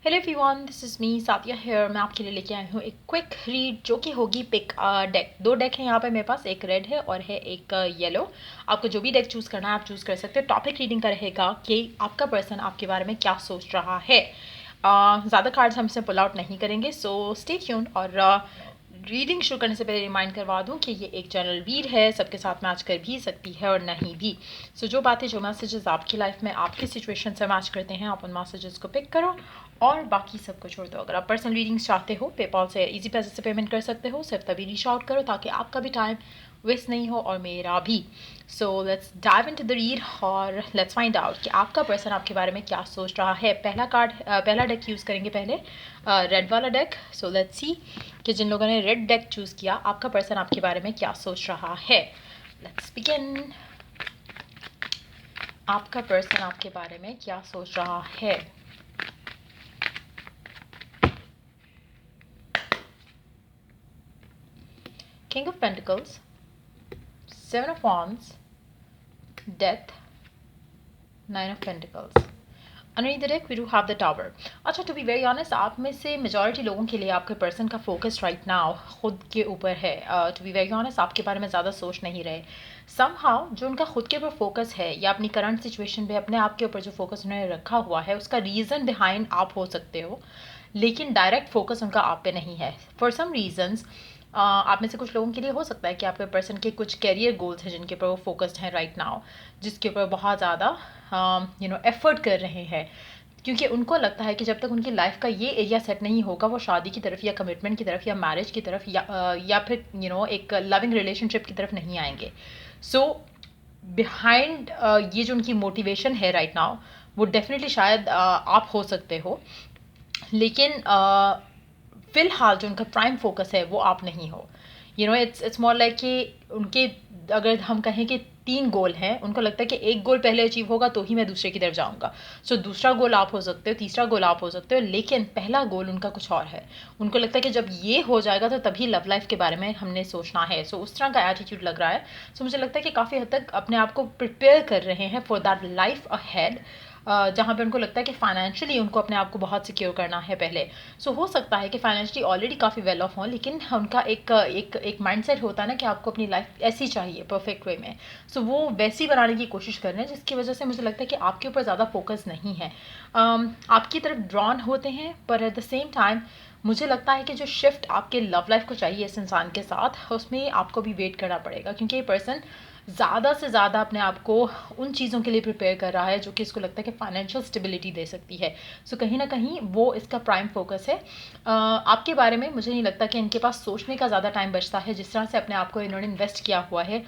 Hello everyone, this is me Satiya here. मैं आपके लिए लेके आई हूँ एक क्विक रीड जो कि होगी पिक डेक। दो डेक हैं यहाँ पे मेरे पास, एक रेड है और है एक येलो। आपको जो भी डेक चूज़ करना है आप चूज़ कर सकते हो। टॉपिक रीडिंग का रहेगा कि आपका पर्सन आपके बारे में क्या सोच रहा है। ज़्यादा कार्ड्स हम इसमें पुल आउट नहीं करेंगे, सो स्टे ट्यून्ड। और रीडिंग शुरू करने से पहले रिमाइंड करवा दूं कि ये एक जनरल रीड है, सबके साथ मैच कर भी सकती है और नहीं भी। सो जो बातें, जो मैसेजेस आपकी लाइफ में आपकी सिचुएशन से मैच करते हैं, आप उन मैसेजेस को पिक करो और बाकी सबको छोड़ दो। अगर आप पर्सनल रीडिंग्स चाहते हो, पेपॉल से इजी पैसे से पेमेंट कर सकते हो। सिर्फ तभी रीच आउट करो ताकि आपका भी टाइम वेस्ट नहीं हो और मेरा भी। So let's dive into the read और लेट्स फाइंड आउट कि आपका पर्सन आपके बारे में क्या सोच रहा है। पहला डेक यूज़ करेंगे पहले, रेड वाला डेक। सो लेट्स सी कि जिन लोगों ने रेड डेक चूज़ किया, आपका पर्सन आपके बारे में क्या सोच रहा है। Let's begin. आपका पर्सन आपके बारे में क्या सोच रहा है। King of Pentacles, Seven of Wands, Death, Nine of Pentacles. Underneath the deck we do have the Tower. अच्छा, to be very honest, आप में से मेजॉरिटी लोगों के लिए आपके पर्सन का फोकस राइट नाउ खुद के ऊपर है। टू बी वेरी ऑनेस्ट, आपके बारे में ज़्यादा सोच नहीं रहे। समहाउ जो उनका खुद के ऊपर फोकस है या अपनी करंट सिचुएशन पे अपने आप के ऊपर जो फोकस उन्होंने रखा हुआ है, उसका रीज़न बिहाइंड आप हो सकते हो, लेकिन डायरेक्ट फोकस उनका आप पे नहीं है। फॉर सम रीजंस आप में से कुछ लोगों के लिए हो सकता है कि आपके पर्सन के कुछ कैरियर गोल्स हैं जिनके ऊपर वो फोकस्ड हैं राइट नाउ, जिसके ऊपर बहुत ज़्यादा एफर्ट कर रहे हैं, क्योंकि उनको लगता है कि जब तक उनकी लाइफ का ये एरिया सेट नहीं होगा, वो शादी की तरफ या कमिटमेंट की तरफ या मैरिज की तरफ या फिर एक लविंग रिलेशनशिप की तरफ नहीं आएंगे। सो बिहाइंड ये जो उनकी मोटिवेशन है राइट नाउ, वो डेफिनेटली शायद आप हो सकते हो, लेकिन फ़िलहाल जो उनका प्राइम फोकस है वो आप नहीं हो। इट्स मोर लाइक कि उनके, अगर हम कहें कि 3 गोल हैं, उनको लगता है कि एक गोल पहले अचीव होगा तो ही मैं दूसरे की तरफ जाऊंगा। सो दूसरा गोल आप हो सकते हो, तीसरा गोल आप हो सकते हो, लेकिन पहला गोल उनका कुछ और है। उनको लगता है कि जब ये हो जाएगा तो तभी लव लाइफ के बारे में हमने सोचना है। सो उस तरह का एटीट्यूड लग रहा है। सो मुझे लगता है कि काफ़ी हद तक अपने आप को प्रिपेयर कर रहे हैं फॉर दैट लाइफ अहेड, जहाँ पे उनको लगता है कि फाइनेंशियली उनको अपने आप को बहुत सिक्योर करना है पहले। सो हो सकता है कि फाइनेंशियली ऑलरेडी काफ़ी वेल ऑफ हों, लेकिन उनका एक माइंडसेट होता है ना कि आपको अपनी लाइफ ऐसी चाहिए परफेक्ट वे में। सो वो वैसी बनाने की कोशिश कर रहे हैं, जिसकी वजह से मुझे लगता है कि आपके ऊपर ज़्यादा फोकस नहीं है। आपकी तरफ ड्रॉन होते हैं, पर एट द सेम टाइम मुझे लगता है कि जो शिफ्ट आपके लव लाइफ को चाहिए इस इंसान के साथ, उसमें आपको भी वेट करना पड़ेगा, क्योंकि ये पर्सन ज़्यादा से ज़्यादा अपने आप को उन चीज़ों के लिए प्रिपेयर कर रहा है जो कि इसको लगता है कि फाइनेंशियल स्टेबिलिटी दे सकती है। सो कहीं ना कहीं वो इसका प्राइम फोकस है। आपके बारे में मुझे नहीं लगता कि इनके पास सोचने का ज़्यादा टाइम बचता है। जिस तरह से अपने आप को इन्होंने इन्वेस्ट किया हुआ है,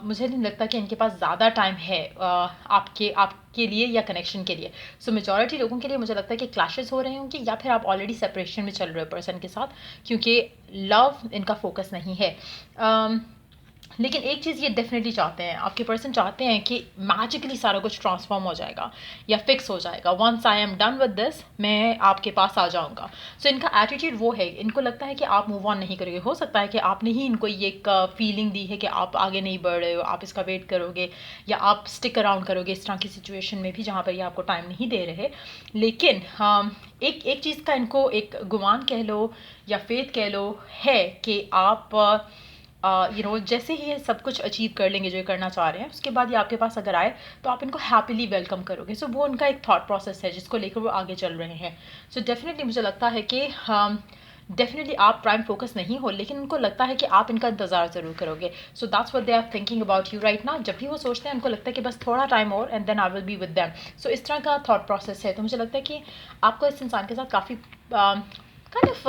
मुझे नहीं लगता कि इनके पास ज़्यादा टाइम है आपके लिए या कनेक्शन के लिए। सो मेजॉरिटी लोगों के लिए मुझे लगता है कि क्लैशेस हो रहे होंगे, या फिर आप ऑलरेडी सेपरेशन में चल रहे हो पर्सन के साथ, क्योंकि लव इनका फोकस नहीं है। लेकिन एक चीज़ ये डेफिनेटली चाहते हैं, आपके पर्सन चाहते हैं कि मैजिकली सारा कुछ ट्रांसफॉर्म हो जाएगा या फिक्स हो जाएगा। Once I am done with this, मैं आपके पास आ जाऊंगा। सो इनका एटीट्यूड वो है, इनको लगता है कि आप मूव ऑन नहीं करोगे। हो सकता है कि आपने ही इनको ये एक फीलिंग दी है कि आप आगे नहीं बढ़ रहे हो, आप इसका वेट करोगे या आप स्टिक अराउंड करोगे इस तरह की सिचुएशन में भी जहाँ पर ये आपको टाइम नहीं दे रहे। लेकिन एक चीज़ का इनको एक गुमान कह लो या फेथ कह लो है कि आप जैसे ही ये सब कुछ अचीव कर लेंगे जो ये करना चाह रहे हैं, उसके बाद ये आपके पास अगर आए तो आप इनको हैप्पीली वेलकम करोगे। सो वो उनका एक थॉट प्रोसेस है जिसको लेकर वो आगे चल रहे हैं। सो डेफिनेटली मुझे लगता है कि डेफिनेटली आप प्राइम फोकस नहीं हो, लेकिन उनको लगता है कि आप इनका इंतजार ज़रूर करोगे। So that's what they are thinking about you right now. जब भी वो सोचते हैं, उनको लगता है कि बस थोड़ा टाइम और and then I will be with them. So इस तरह का थॉट प्रोसेस है। तो मुझे लगता है कि आपको इस इंसान के साथ काफ़ी काइंड ऑफ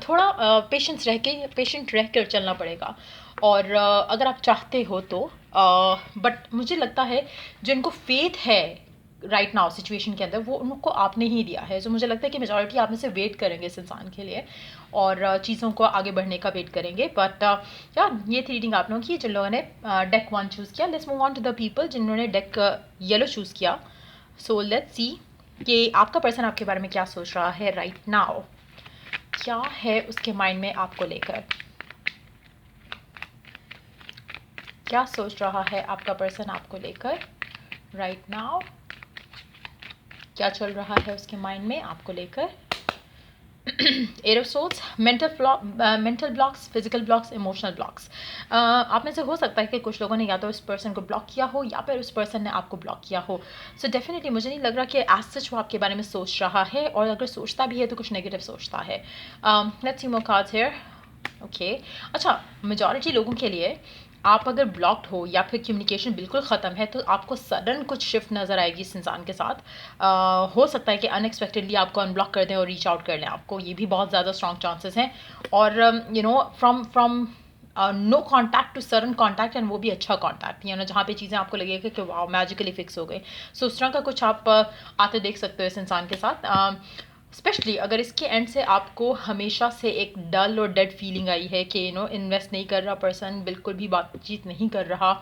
थोड़ा पेशेंट रह कर चलना पड़ेगा। और अगर आप चाहते हो तो, बट मुझे लगता है जो इनको फेथ है राइट नाउ सिचुएशन के अंदर, वो उनको आपने ही दिया है। जो मुझे लगता है कि मेजॉरिटी आप में से वेट करेंगे इस इंसान के लिए और चीज़ों को आगे बढ़ने का वेट करेंगे। बट यार, ये थी रीडिंग आप लोगों की जिन लोगों ने डेक 1 चूज़ किया। Let's move on to the people जिन्होंने डेक येलो चूज़ किया। सो लेट्स सी कि आपका पर्सन आपके बारे में क्या सोच रहा है राइट नाउ। क्या है उसके माइंड में आपको लेकर, क्या सोच रहा है आपका पर्सन आपको लेकर राइट नाउ। क्या चल रहा है उसके माइंड में आपको लेकर। Eight of swords, mental blocks, physical blocks, emotional blocks. आप में से हो सकता है कि कुछ लोगों ने या तो उस पर्सन को ब्लॉक किया हो या फिर उस पर्सन ने आपको ब्लॉक किया हो। सो डेफिनेटली मुझे नहीं लग रहा कि एज सच वो आपके बारे में सोच रहा है, और अगर सोचता भी है तो कुछ नेगेटिव सोचता है। Let's see more cards here. Okay, अच्छा, मेजॉरिटी लोगों के लिए आप अगर ब्लॉक्ड हो या फिर कम्युनिकेशन बिल्कुल ख़त्म है तो आपको सडन कुछ शिफ्ट नज़र आएगी इस इंसान के साथ। हो सकता है कि अनएक्सपेक्टेडली आपको अनब्लॉक कर दें और रीच आउट कर लें आपको, ये भी बहुत ज़्यादा स्ट्रॉन्ग चांसेस हैं। और you know from no contact to sudden contact, and वो भी अच्छा कॉन्टैक्ट, यू नो जहाँ पे चीज़ें आपको लगेगा कि वाओ मैजिकली फिक्स हो गई। सो उस तरह का कुछ आप आते देख सकते हो इस इंसान के साथ। स्पेशली अगर इसके एंड से आपको हमेशा से एक डल और डेड फीलिंग आई है कि यू नो इन्वेस्ट नहीं कर रहा पर्सन, बिल्कुल भी बातचीत नहीं कर रहा,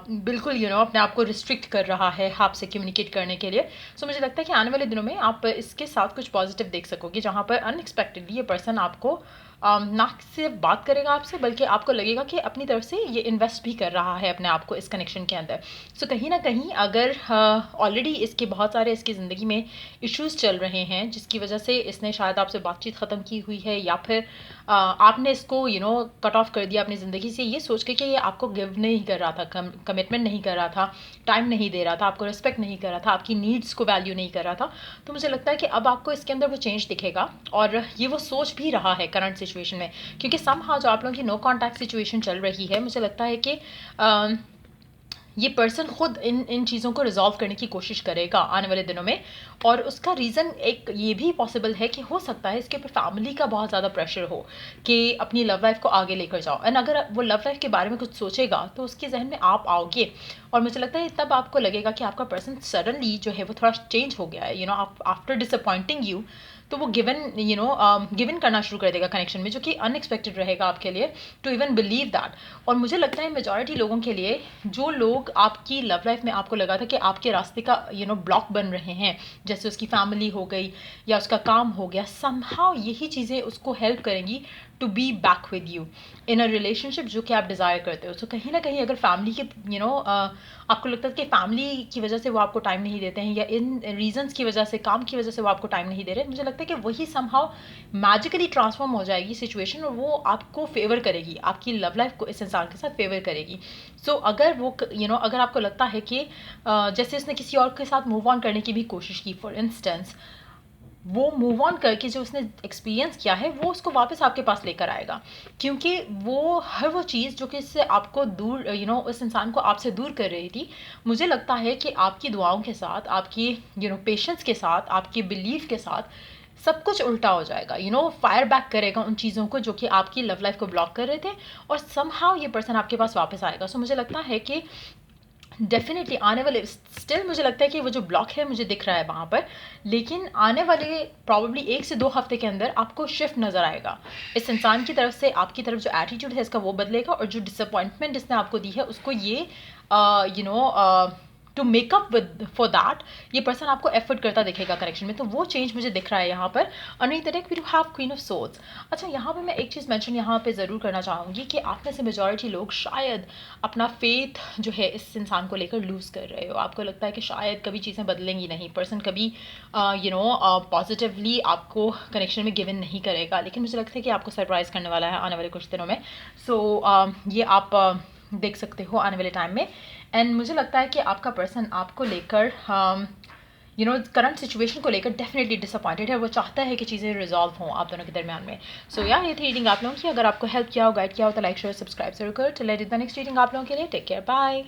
बिल्कुल यू नो अपने आप को रिस्ट्रिक्ट कर रहा है आपसे कम्युनिकेट करने के लिए। सो मुझे लगता है कि आने वाले दिनों में आप इसके साथ कुछ पॉजिटिव देख सकोगे, जहाँ पर अनएक्सपेक्टेडली ये पर्सन आपको ना सिर्फ बात करेगा आपसे, बल्कि आपको लगेगा कि अपनी तरफ से ये इन्वेस्ट भी कर रहा है अपने आप को इस कनेक्शन के अंदर। सो कहीं ना कहीं अगर ऑलरेडी इसके बहुत सारे इसकी ज़िंदगी में इश्यूज़ चल रहे हैं जिसकी वजह से इसने शायद आपसे बातचीत ख़त्म की हुई है, या फिर आपने इसको यू नो कट ऑफ कर दिया अपनी ज़िंदगी से, ये सोच के कि ये आपको गिव नहीं कर रहा था, कमिटमेंट नहीं कर रहा था, टाइम नहीं दे रहा था, आपको रिस्पेक्ट नहीं कर रहा था, आपकी नीड्स को वैल्यू नहीं कर रहा था। तो मुझे लगता है कि अब आपको इसके अंदर वो चेंज दिखेगा, और ये वो सोच भी रहा है करंट सिचुएशन में, क्योंकि समहाउ जो आप लोगों की नो कॉन्टैक्ट सिचुएशन चल रही है, मुझे लगता है कि ये पर्सन खुद इन चीज़ों को रिजॉल्व करने की कोशिश करेगा आने वाले दिनों में। और उसका रीज़न एक ये भी पॉसिबल है कि हो सकता है इसके ऊपर फैमिली का बहुत ज़्यादा प्रेशर हो कि अपनी लव लाइफ को आगे लेकर जाओ, एंड अगर वो लव लाइफ के बारे में कुछ सोचेगा तो उसके जहन में आप आओगे, और मुझे लगता है तब आपको लगेगा कि आपका पर्सन सडनली जो है वो थोड़ा चेंज हो गया है, you know after disappointing you. तो वो गिवन करना शुरू कर देगा कनेक्शन में, जो कि अनएक्सपेक्टेड रहेगा आपके लिए टू इवन बिलीव दैट। और मुझे लगता है मेजॉरिटी लोगों के लिए, जो लोग आपकी लव लाइफ में आपको लगा था कि आपके रास्ते का ब्लॉक बन रहे हैं, जैसे उसकी फैमिली हो गई या उसका काम हो गया, समहाउ यही चीज़ें उसको हेल्प करेंगी to be back with you in a relationship जो कि आप डिज़ायर करते हो। सो कहीं ना कहीं अगर फैमिली के आपको लगता है कि फैमिली की वजह से वो आपको टाइम नहीं देते हैं, या इन रीजंस की वजह से, काम की वजह से वो आपको टाइम नहीं दे रहे, मुझे लगता है कि वही समहाउ मैजिकली ट्रांसफॉर्म हो जाएगी सिचुएशन, और वो आपको फेवर करेगी, आपकी लव लाइफ को इस इंसान के साथ फेवर करेगी। सो अगर वो अगर आपको लगता है कि जैसे उसने किसी और के साथ मूव ऑन करने की भी कोशिश की, फॉर इंस्टेंस, वो मूव ऑन करके जो उसने एक्सपीरियंस किया है वो उसको वापस आपके पास लेकर आएगा, क्योंकि वो हर वो चीज़ जो कि इससे आपको दूर उस इंसान को आपसे दूर कर रही थी, मुझे लगता है कि आपकी दुआओं के साथ, आपकी पेशेंस के साथ, आपकी बिलीफ के साथ सब कुछ उल्टा हो जाएगा, फायर बैक करेगा उन चीज़ों को जो कि आपकी लव लाइफ को ब्लॉक कर रहे थे, और समहाउ ये पर्सन आपके पास वापस आएगा। सो मुझे लगता है कि डेफिनेटली आने वाले, स्टिल मुझे लगता है कि वो जो ब्लॉक है मुझे दिख रहा है वहाँ पर, लेकिन आने वाले प्रॉब्ली 1 से 2 हफ्ते के अंदर आपको शिफ्ट नज़र आएगा इस इंसान की तरफ से, आपकी तरफ जो एटीट्यूड है इसका वो बदलेगा, और जो डिसअपॉइंटमेंट इसने आपको दी है उसको ये to make up with for that ये पर्सन आपको एफर्ट करता दिखेगा कनेक्शन में। तो वो चेंज मुझे दिख रहा है यहाँ पर। Underneath that we do have queen of swords. अच्छा, यहाँ पे मैं एक चीज़ मेंशन यहाँ पे ज़रूर करना चाहूँगी कि आप में से मेजॉरिटी लोग शायद अपना फेथ जो है इस इंसान को लेकर लूज़ कर रहे हो। आपको लगता है कि शायद कभी चीज़ें बदलेंगी नहीं, पर्सन कभी पॉजिटिवली आपको कनेक्शन में गिवन नहीं करेगा, लेकिन मुझे लगता है कि आपको सरप्राइज़ करने वाला है आने वाले कुछ दिनों में। सो ये आप देख सकते हो आने वाले टाइम में। एंड मुझे लगता है कि आपका पर्सन आपको लेकर करंट सिचुएशन को लेकर डेफिनेटली डिसअपॉइंटेड है। वो चाहता है कि चीज़ें रिजॉल्व हों आप दोनों के दरमियान में। सो ये थी रीडिंग आप लोगों की। अगर आपको हेल्प किया हो, गाइड किया हो, तो लाइक शेयर सब्सक्राइब जरूर करो। चलिए द नेक्स्ट रीडिंग आप लोगों के लिए। Take care, bye.